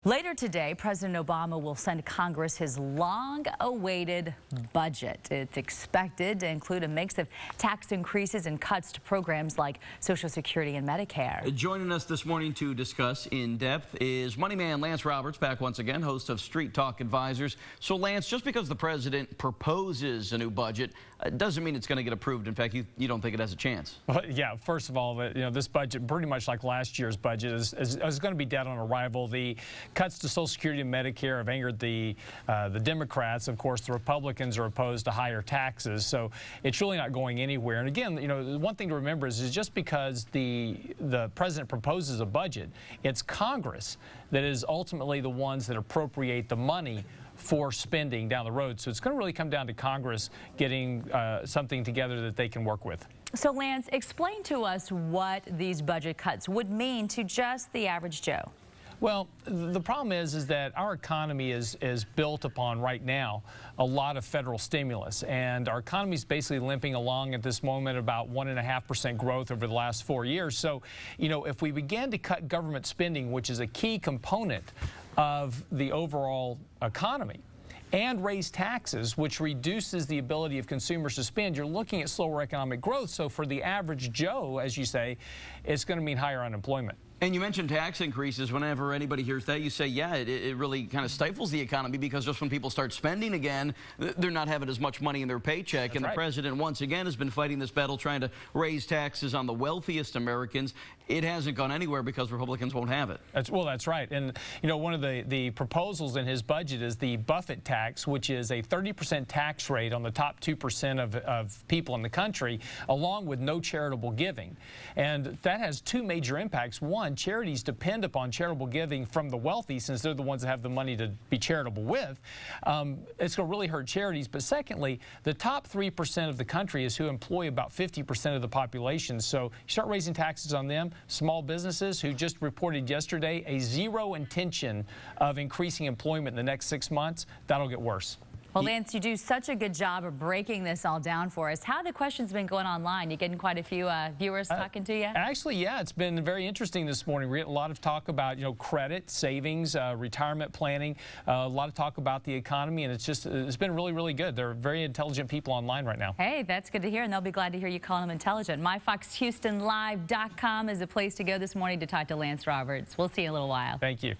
Later today, President Obama will send Congress his long-awaited budget. It's expected to include a mix of tax increases and cuts to programs like Social Security and Medicare. Joining us this morning to discuss in depth is Money Man Lance Roberts, back once again, host of Street Talk Advisors. So, Lance, just because the president proposes a new budget doesn't mean it's going to get approved. In fact, you don't think it has a chance. Well, yeah, first of all, this budget, pretty much like last year's budget, is going to be dead on arrival. The cuts to Social Security and Medicare have angered the Democrats. Of course, the Republicans are opposed to higher taxes, so it's really not going anywhere. And again, one thing to remember is just because the president proposes a budget, it's Congress that is ultimately the ones that appropriate the money for spending down the road. So it's going to really come down to Congress getting something together that they can work with. So, Lance, explain to us what these budget cuts would mean to just the average Joe. Well, the problem is that our economy is built upon right now a lot of federal stimulus, and our economy is basically limping along at this moment about 1.5% growth over the last 4 years. So, if we begin to cut government spending, which is a key component of the overall economy, and raise taxes, which reduces the ability of consumers to spend, you're looking at slower economic growth. So for the average Joe, as you say, it's going to mean higher unemployment. And you mentioned tax increases. Whenever anybody hears that, you say, yeah, it really kind of stifles the economy, because just when people start spending again, they're not having as much money in their paycheck. And the president, once again, has been fighting this battle, trying to raise taxes on the wealthiest Americans. It hasn't gone anywhere because Republicans won't have it. That's right. And, one of the proposals in his budget is the Buffett tax, which is a 30% tax rate on the top 2% of people in the country, along with no charitable giving. And that has two major impacts. One, charities depend upon charitable giving from the wealthy, since they're the ones that have the money to be charitable with. It's going to really hurt charities. But secondly, the top 3% of the country is who employ about 50% of the population. So you start raising taxes on them. Small businesses, who just reported yesterday a zero intention of increasing employment in the next 6 months, that'll get worse. Well, Lance, you do such a good job of breaking this all down for us. How have the questions been going online? You getting quite a few viewers talking to you? Actually, yeah, it's been very interesting this morning. We're getting a lot of talk about, credit, savings, retirement planning, a lot of talk about the economy, and it's been really, really good. They're very intelligent people online right now. Hey, that's good to hear, and they'll be glad to hear you call them intelligent. MyFoxHoustonLive.com is the place to go this morning to talk to Lance Roberts. We'll see you in a little while. Thank you.